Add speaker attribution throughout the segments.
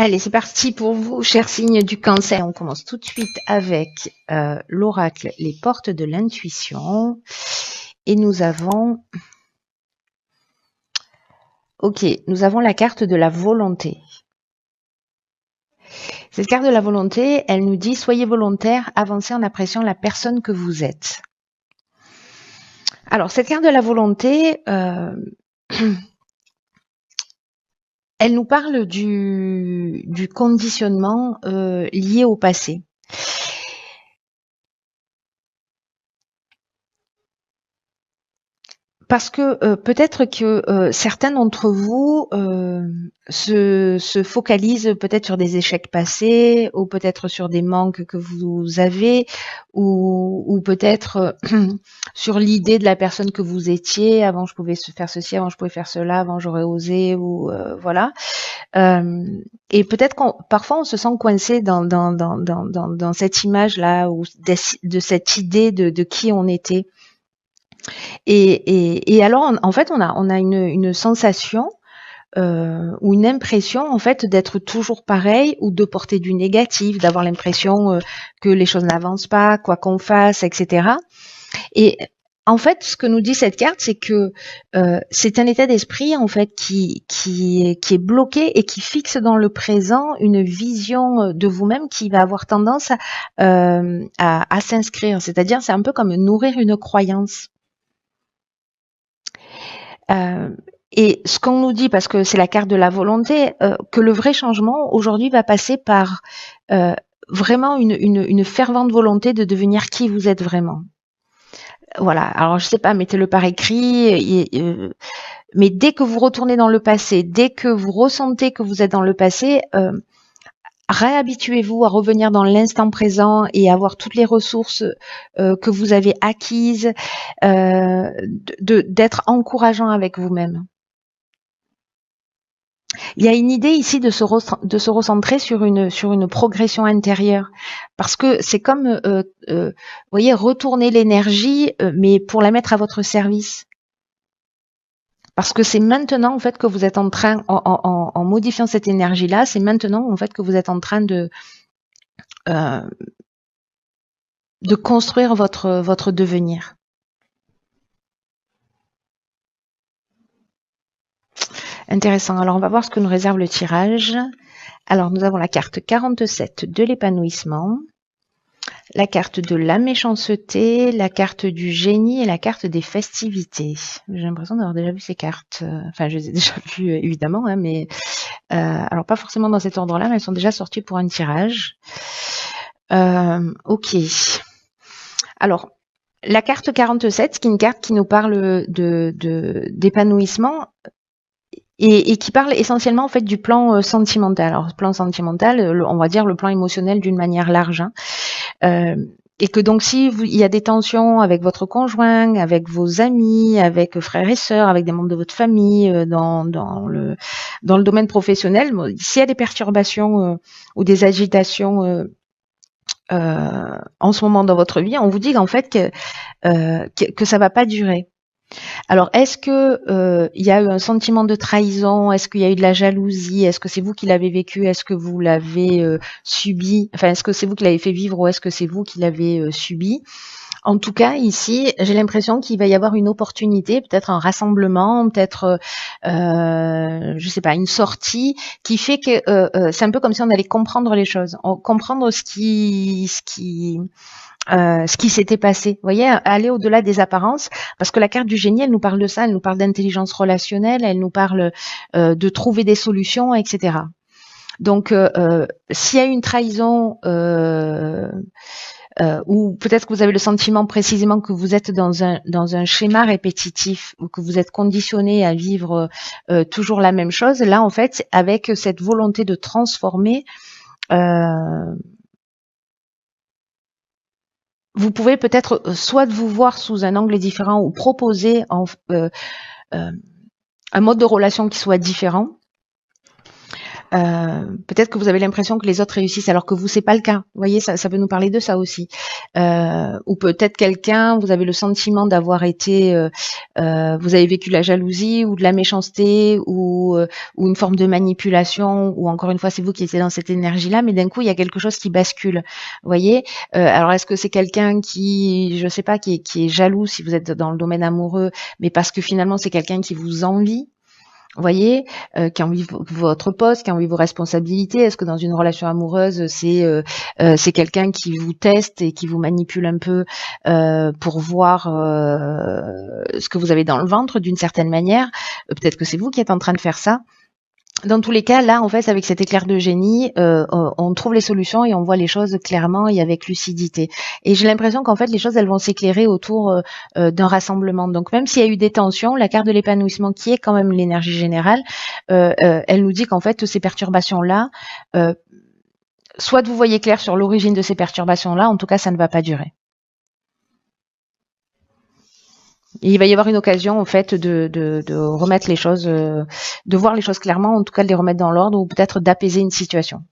Speaker 1: Allez, c'est parti pour vous, chers signes du Cancer. On commence tout de suite avec l'oracle, les portes de l'intuition. Et nous avons... Ok, nous avons la carte de la volonté. Cette carte de la volonté, elle nous dit « Soyez volontaire, avancez en appréciant la personne que vous êtes ». Alors, cette carte de la volonté... elle nous parle du conditionnement lié au passé. Parce que peut-être que certains d'entre vous se focalisent peut-être sur des échecs passés, ou peut-être sur des manques que vous avez, ou peut-être sur l'idée de la personne que vous étiez. Avant, je pouvais faire ceci, avant, je pouvais faire cela, avant, j'aurais osé, ou voilà. Et peut-être parfois on se sent coincé dans cette image-là, ou de cette idée de qui on était. Et alors, en fait, on a une sensation ou une impression, en fait, d'être toujours pareil ou de porter du négatif, d'avoir l'impression que les choses n'avancent pas, quoi qu'on fasse, etc. Et en fait, ce que nous dit cette carte, c'est que c'est un état d'esprit, en fait, qui est bloqué et qui fixe dans le présent une vision de vous-même qui va avoir tendance à s'inscrire. C'est-à-dire, c'est un peu comme nourrir une croyance. Et ce qu'on nous dit, parce que c'est la carte de la volonté, que le vrai changement aujourd'hui va passer par vraiment une fervente volonté de devenir qui vous êtes vraiment. Voilà, alors je sais pas, mettez-le par écrit, mais dès que vous retournez dans le passé, dès que vous ressentez que vous êtes dans le passé, réhabituez-vous à revenir dans l'instant présent et avoir toutes les ressources que vous avez acquises, d'être encourageant avec vous-même. Il y a une idée ici de se recentrer sur une progression intérieure, parce que c'est comme, vous voyez, retourner l'énergie, mais pour la mettre à votre service. Parce que c'est maintenant en fait que vous êtes en train, en modifiant cette énergie-là, c'est maintenant en fait que vous êtes en train de construire votre devenir. Intéressant. Alors, on va voir ce que nous réserve le tirage. Alors, nous avons la carte 47 de l'épanouissement, la carte de la méchanceté, la carte du génie et la carte des festivités. J'ai l'impression d'avoir déjà vu ces cartes. Enfin, je les ai déjà vues, évidemment, hein, mais alors pas forcément dans cet ordre-là, mais elles sont déjà sorties pour un tirage. Ok. Alors, la carte 47, qui est une carte qui nous parle d'épanouissement, et qui parle essentiellement en fait du plan sentimental. Alors, le plan sentimental, on va dire le plan émotionnel d'une manière large. Hein. Et que donc, si il y a des tensions avec votre conjoint, avec vos amis, avec frères et sœurs, avec des membres de votre famille, dans le domaine professionnel, s'il y a des perturbations ou des agitations en ce moment dans votre vie, on vous dit qu'en fait que ça va pas durer. Alors, est-ce que il y a eu un sentiment de trahison? Est-ce qu'il y a eu de la jalousie? Est-ce que c'est vous qui l'avez vécu? Est-ce que vous l'avez subi? Enfin, est-ce que c'est vous qui l'avez fait vivre ou est-ce que c'est vous qui l'avez subi? En tout cas, ici, j'ai l'impression qu'il va y avoir une opportunité, peut-être un rassemblement, peut-être, je sais pas, une sortie qui fait que c'est un peu comme si on allait comprendre les choses, comprendre ce qui s'était passé. Vous voyez, aller au-delà des apparences, parce que la carte du génie, elle nous parle de ça, elle nous parle d'intelligence relationnelle, elle nous parle de trouver des solutions, etc. Donc, s'il y a une trahison, ou peut-être que vous avez le sentiment précisément que vous êtes dans un schéma répétitif, ou que vous êtes conditionné à vivre toujours la même chose, là, en fait, avec cette volonté de transformer, vous pouvez peut-être soit de vous voir sous un angle différent ou proposer un mode de relation qui soit différent. Peut-être que vous avez l'impression que les autres réussissent alors que vous, c'est pas le cas. Vous voyez, ça peut nous parler de ça aussi. ou peut-être quelqu'un, vous avez le sentiment d'avoir été, vous avez vécu de la jalousie ou de la méchanceté ou une forme de manipulation, ou encore une fois c'est vous qui étiez dans cette énergie-là, mais d'un coup il y a quelque chose qui bascule. Vous voyez, alors est-ce que c'est quelqu'un qui, je sais pas, qui est jaloux si vous êtes dans le domaine amoureux, mais parce que finalement c'est quelqu'un qui vous envie? Vous voyez, qui a envie de votre poste, qui a envie de vos responsabilités. Est-ce que dans une relation amoureuse, c'est quelqu'un qui vous teste et qui vous manipule un peu pour voir ce que vous avez dans le ventre d'une certaine manière? Peut-être que c'est vous qui êtes en train de faire ça. Dans tous les cas, là, en fait, avec cet éclair de génie, on trouve les solutions et on voit les choses clairement et avec lucidité. Et j'ai l'impression qu'en fait, les choses, elles vont s'éclairer autour d'un rassemblement. Donc, même s'il y a eu des tensions, la carte de l'épanouissement, qui est quand même l'énergie générale, elle nous dit qu'en fait, ces perturbations-là, soit vous voyez clair sur l'origine de ces perturbations-là, en tout cas, ça ne va pas durer. Et il va y avoir une occasion, en fait, de remettre les choses, de voir les choses clairement, en tout cas de les remettre dans l'ordre, ou peut-être d'apaiser une situation.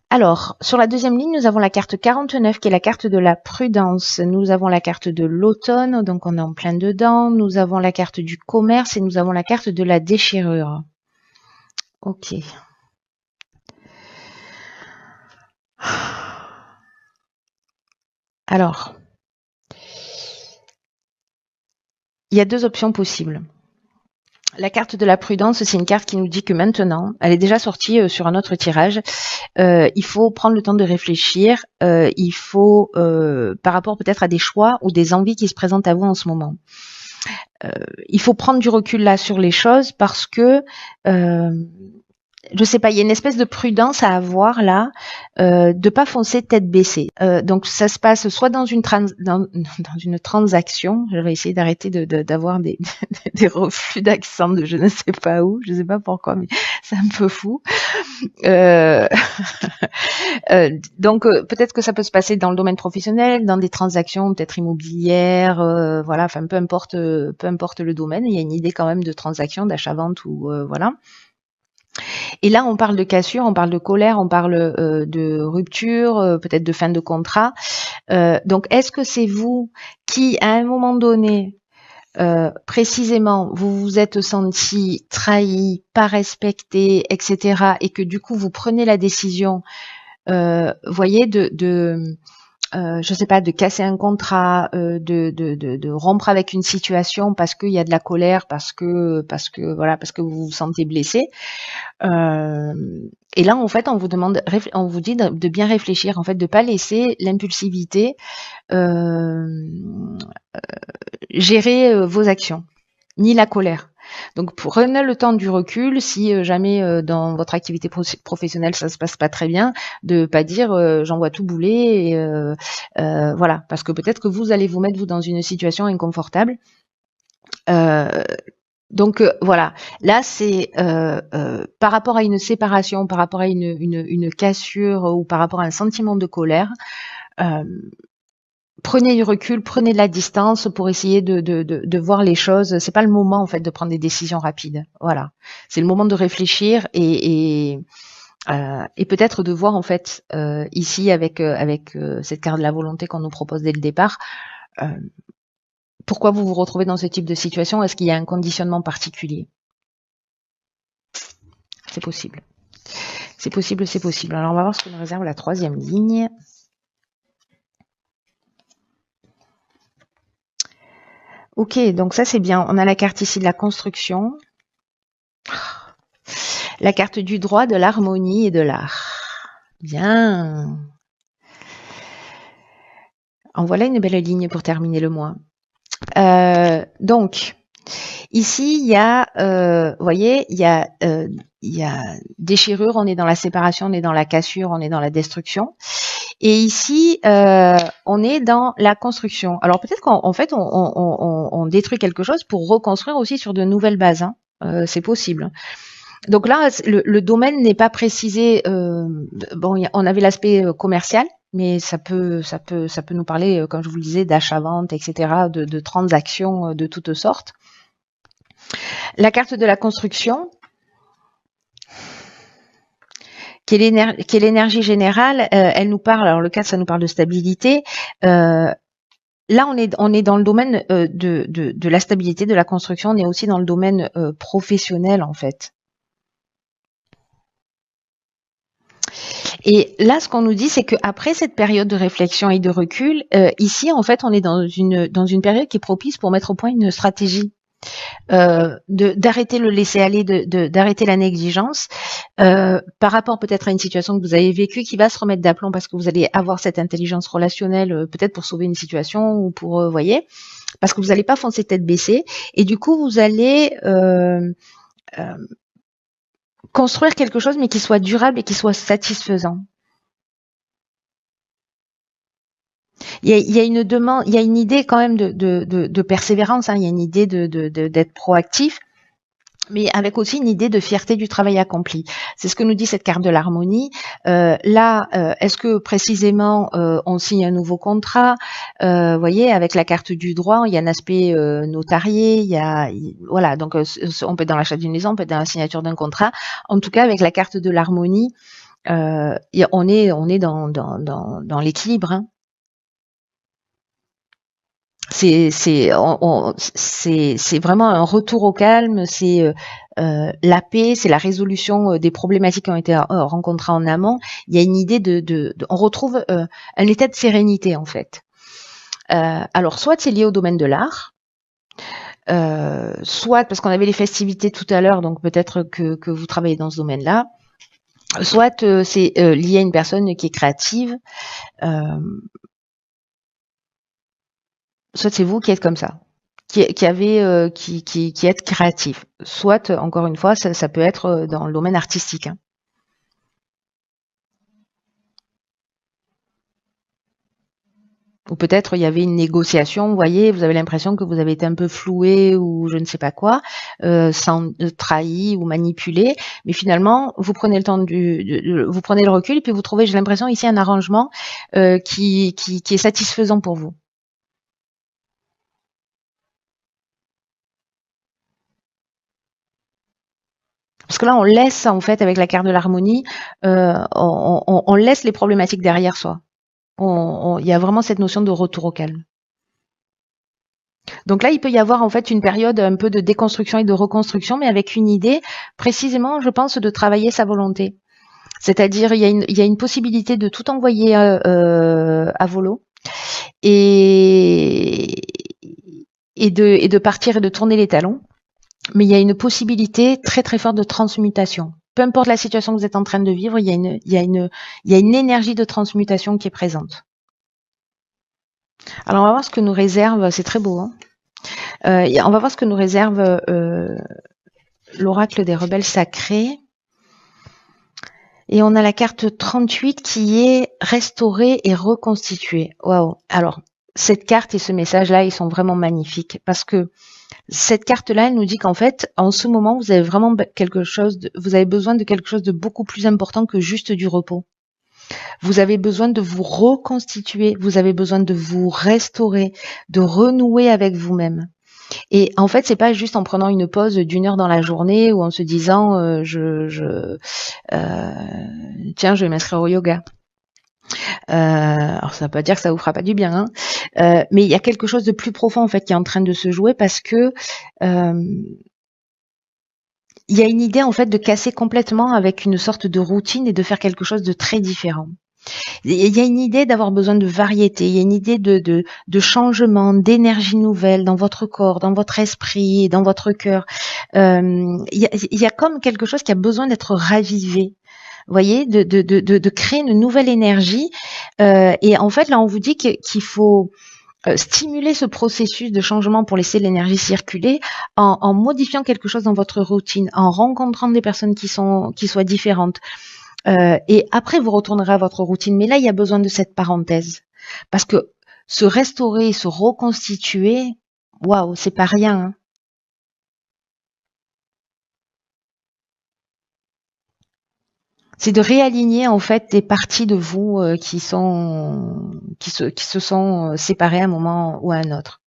Speaker 1: Alors, sur la deuxième ligne, nous avons la carte 49, qui est la carte de la prudence. Nous avons la carte de l'automne, donc on est en plein dedans. Nous avons la carte du commerce et nous avons la carte de la déchirure. Ok. Alors, il y a deux options possibles. La carte de la prudence, c'est une carte qui nous dit que maintenant, elle est déjà sortie sur un autre tirage, il faut prendre le temps de réfléchir, il faut, par rapport peut-être à des choix ou des envies qui se présentent à vous en ce moment. Il faut prendre du recul là sur les choses parce que je sais pas, il y a une espèce de prudence à avoir là, de pas foncer tête baissée. Donc ça se passe soit dans une dans une transaction. Je vais essayer d'arrêter d'avoir des reflux d'accent de je ne sais pas où, je sais pas pourquoi, mais c'est un peu fou. Donc peut-être que ça peut se passer dans le domaine professionnel, dans des transactions peut-être immobilières, voilà, enfin peu importe le domaine, il y a une idée quand même de transaction, d'achat-vente ou voilà. Et là, on parle de cassure, on parle de colère, on parle de rupture, peut-être de fin de contrat. Donc, est-ce que c'est vous qui, à un moment donné, précisément, vous vous êtes senti trahi, pas respecté, etc., et que du coup, vous prenez la décision, voyez, je sais pas, de casser un contrat, de rompre avec une situation parce qu'il y a de la colère, parce que voilà, parce que vous vous sentez blessé. Et là, en fait, on vous dit de bien réfléchir, en fait, de pas laisser l'impulsivité gérer vos actions, ni la colère. Donc, prenez le temps du recul. Si jamais dans votre activité professionnelle ça se passe pas très bien, de pas dire j'envoie tout bouler. Et, voilà, parce que peut-être que vous allez vous mettre dans une situation inconfortable. Donc voilà, là c'est par rapport à une séparation, par rapport à une cassure ou par rapport à un sentiment de colère. Prenez du recul, prenez de la distance pour essayer de voir les choses. C'est pas le moment en fait de prendre des décisions rapides. Voilà, c'est le moment de réfléchir et peut-être de voir en fait ici avec cette carte de la volonté qu'on nous propose dès le départ. Pourquoi vous vous retrouvez dans ce type de situation? Est-ce qu'il y a un conditionnement particulier? C'est possible. C'est possible, c'est possible. Alors on va voir ce que nous réserve la troisième ligne. Ok, donc ça c'est bien. On a la carte ici de la construction, la carte du droit, de l'harmonie et de l'art. Bien. En voilà une belle ligne pour terminer le mois. Donc, ici, il y a, vous voyez, il y a déchirure, on est dans la séparation, on est dans la cassure, on est dans la destruction. Et ici, on est dans la construction. Alors peut-être qu'en fait, on détruit quelque chose pour reconstruire aussi sur de nouvelles bases. Hein. C'est possible. Donc là, le domaine n'est pas précisé. Bon, on avait l'aspect commercial, mais ça peut nous parler, comme je vous le disais, d'achat-vente, etc., de transactions de toutes sortes. La carte de la construction, qui est l'énergie générale, elle nous parle, alors le 4, ça nous parle de stabilité. Là, on est dans le domaine de la stabilité, de la construction, on est aussi dans le domaine professionnel, en fait. Et là, ce qu'on nous dit, c'est qu'après cette période de réflexion et de recul, ici, en fait, on est dans une période qui est propice pour mettre au point une stratégie. D'arrêter le laisser aller, d'arrêter la négligence, par rapport peut-être à une situation que vous avez vécue qui va se remettre d'aplomb parce que vous allez avoir cette intelligence relationnelle, peut-être pour sauver une situation ou pour, voyez, parce que vous n'allez pas foncer tête baissée, et du coup vous allez construire quelque chose mais qui soit durable et qui soit satisfaisant. Il y a une demande, il y a une idée quand même de persévérance, hein, il y a une idée d'être proactif, mais avec aussi une idée de fierté du travail accompli. C'est ce que nous dit cette carte de l'harmonie. Est-ce que précisément on signe un nouveau contrat? Voyez, avec la carte du droit, il y a un aspect notarié, voilà, donc on peut être dans l'achat d'une maison, on peut être dans la signature d'un contrat. En tout cas, avec la carte de l'harmonie, on est dans l'équilibre, hein. C'est vraiment un retour au calme, c'est la paix, c'est la résolution des problématiques qui ont été rencontrées en amont. Il y a une idée on retrouve un état de sérénité en fait. Alors soit c'est lié au domaine de l'art, soit parce qu'on avait les festivités tout à l'heure, donc peut-être que vous travaillez dans ce domaine-là, soit c'est lié à une personne qui est créative. Soit c'est vous qui êtes comme ça, qui êtes créatif. Soit, encore une fois, ça peut être dans le domaine artistique, hein. Ou peut-être il y avait une négociation, vous voyez, vous avez l'impression que vous avez été un peu floué ou je ne sais pas quoi, sans trahi ou manipulé, mais finalement vous prenez le temps vous prenez le recul et puis vous trouvez, j'ai l'impression ici, un arrangement qui est satisfaisant pour vous. Parce que là, on laisse, en fait, avec la carte de l'harmonie, on laisse les problématiques derrière soi. Il y a vraiment cette notion de retour au calme. Donc là, il peut y avoir en fait une période un peu de déconstruction et de reconstruction, mais avec une idée précisément, je pense, de travailler sa volonté. C'est-à-dire, il y a une possibilité de tout envoyer à volo et, et de partir et de tourner les talons. Mais il y a une possibilité très très forte de transmutation. Peu importe la situation que vous êtes en train de vivre, il y a une énergie de transmutation qui est présente. Alors on va voir ce que nous réserve, c'est très beau, hein. On va voir ce que nous réserve l'oracle des rebelles sacrés. Et on a la carte 38 qui est restaurée et reconstituée. Waouh. Alors, cette carte et ce message-là, ils sont vraiment magnifiques parce que cette carte-là, elle nous dit qu'en fait, en ce moment, vous avez vraiment vous avez besoin de quelque chose de beaucoup plus important que juste du repos. Vous avez besoin de vous reconstituer, vous avez besoin de vous restaurer, de renouer avec vous-même. Et en fait, c'est pas juste en prenant une pause d'1 heure dans la journée ou en se disant tiens, je vais m'inscrire au yoga. Alors ça veut pas dire que ça vous fera pas du bien, hein. Mais il y a quelque chose de plus profond en fait qui est en train de se jouer parce que il y a une idée en fait de casser complètement avec une sorte de routine et de faire quelque chose de très différent. Il y a une idée d'avoir besoin de variété, il y a une idée de changement, d'énergie nouvelle dans votre corps, dans votre esprit, dans votre cœur. Il y a comme quelque chose qui a besoin d'être ravivé. Vous voyez, de créer une nouvelle énergie. Et en fait, là, on vous dit qu'il faut stimuler ce processus de changement pour laisser l'énergie circuler en modifiant quelque chose dans votre routine, en rencontrant des personnes qui soient différentes. Et après, vous retournerez à votre routine. Mais là, il y a besoin de cette parenthèse. Parce que se restaurer, se reconstituer, waouh, c'est pas rien, hein. C'est de réaligner en fait des parties de vous qui se sont séparées à un moment ou à un autre.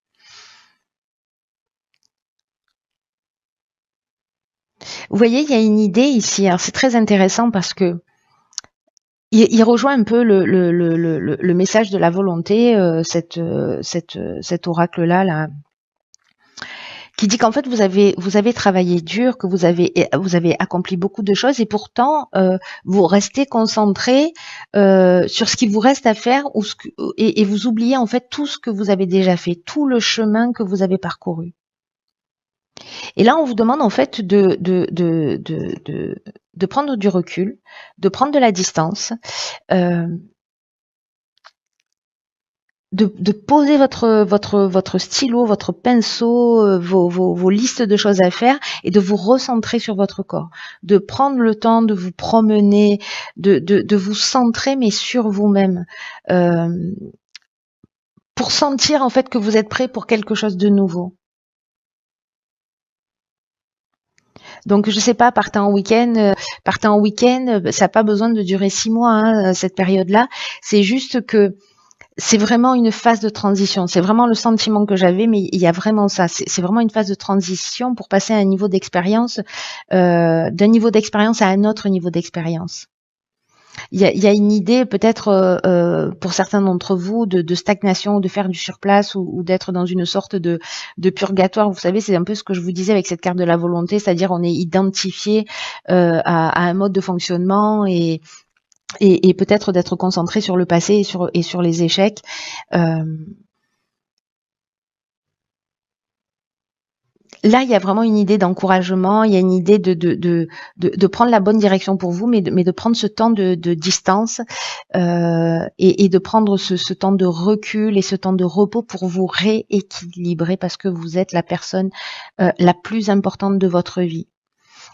Speaker 1: Vous voyez, il y a une idée ici. Alors c'est très intéressant parce que il rejoint un peu le message de la volonté, cet oracle-là, là, qui dit qu'en fait vous avez travaillé dur, que vous avez accompli beaucoup de choses et pourtant vous restez concentré sur ce qui vous reste à faire et vous oubliez en fait tout ce que vous avez déjà fait, tout le chemin que vous avez parcouru. Et là on vous demande en fait de prendre du recul, de prendre de la distance. De poser votre stylo, votre pinceau, vos listes de choses à faire et de vous recentrer sur votre corps, de prendre le temps de vous promener, de vous centrer mais sur vous-même, pour sentir en fait que vous êtes prêt pour quelque chose de nouveau. Donc je sais pas, partez en week-end, ça n'a pas besoin de durer 6 mois, hein, cette période-là. C'est juste que c'est vraiment une phase de transition. C'est vraiment le sentiment que j'avais, mais il y a vraiment ça. C'est vraiment une phase de transition pour passer à un niveau d'expérience, d'un niveau d'expérience à un autre niveau d'expérience. Il y a une idée peut-être pour certains d'entre vous de stagnation, de faire du surplace ou d'être dans une sorte de purgatoire. Vous savez, c'est un peu ce que je vous disais avec cette carte de la volonté, c'est-à-dire on est identifié à un mode de fonctionnement et peut-être d'être concentré sur le passé et sur les échecs. Là, il y a vraiment une idée d'encouragement, il y a une idée de prendre la bonne direction pour vous, mais de prendre ce temps de distance et de prendre ce temps de recul et ce temps de repos pour vous rééquilibrer parce que vous êtes la personne la plus importante de votre vie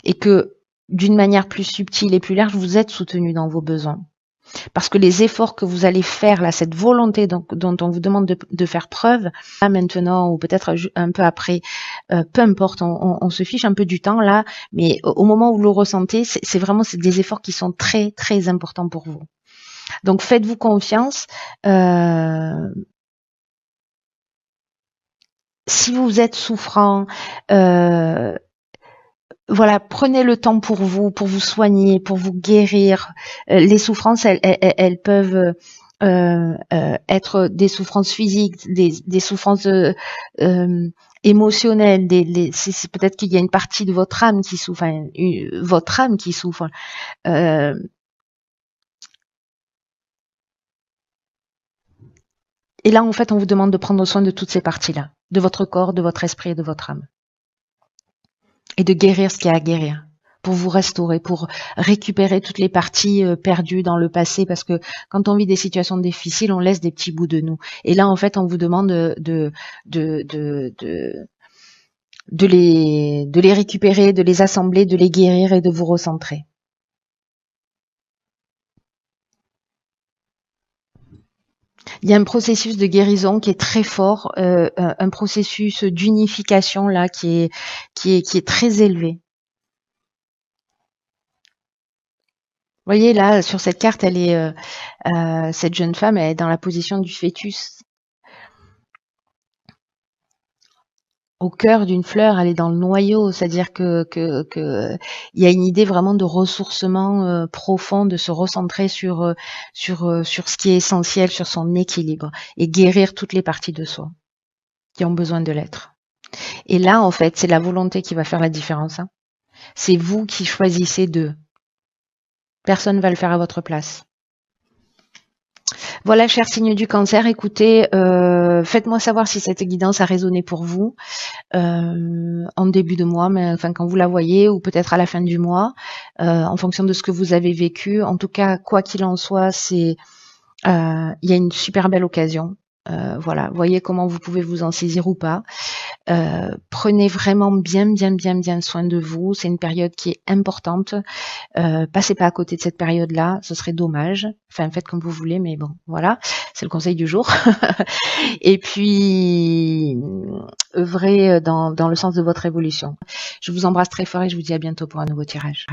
Speaker 1: et que d'une manière plus subtile et plus large, vous êtes soutenu dans vos besoins. Parce que les efforts que vous allez faire, là, cette volonté dont on vous demande de faire preuve, là maintenant ou peut-être un peu après, peu importe, on se fiche un peu du temps là, mais au moment où vous le ressentez, c'est vraiment des efforts qui sont très très importants pour vous. Donc faites-vous confiance. Si vous êtes souffrant, voilà, prenez le temps pour vous soigner, pour vous guérir. Les souffrances, elles peuvent être des souffrances physiques, des souffrances émotionnelles. C'est peut-être qu'il y a une partie de votre âme qui souffre, enfin, votre âme qui souffre. Et là, en fait, on vous demande de prendre soin de toutes ces parties-là, de votre corps, de votre esprit et de votre âme. Et de guérir ce qu'il y a à guérir, pour vous restaurer, pour récupérer toutes les parties perdues dans le passé, parce que quand on vit des situations difficiles, on laisse des petits bouts de nous. Et là, en fait, on vous demande de les récupérer, de les assembler, de les guérir et de vous recentrer. Il y a un processus de guérison qui est très fort, un processus d'unification là qui est très élevé. Vous voyez là, sur cette carte, elle est cette jeune femme, elle est dans la position du fœtus. Au cœur d'une fleur, elle est dans le noyau, c'est-à-dire que il y a une idée vraiment de ressourcement profond, de se recentrer sur ce qui est essentiel, sur son équilibre et guérir toutes les parties de soi qui ont besoin de l'être. Et là, en fait, c'est la volonté qui va faire la différence. Hein. C'est vous qui choisissez d'eux. Personne ne va le faire à votre place. Voilà, cher signe du cancer, écoutez, faites-moi savoir si cette guidance a résonné pour vous en début de mois, mais enfin quand vous la voyez, ou peut-être à la fin du mois, en fonction de ce que vous avez vécu. En tout cas, quoi qu'il en soit, il y a une super belle occasion. Voilà, voyez comment vous pouvez vous en saisir ou pas. Prenez vraiment bien soin de vous. C'est une période qui est importante. Passez pas à côté de cette période-là, ce serait dommage. Enfin, faites comme vous voulez, mais bon, voilà, c'est le conseil du jour. Et puis, œuvrez dans le sens de votre évolution. Je vous embrasse très fort et je vous dis à bientôt pour un nouveau tirage.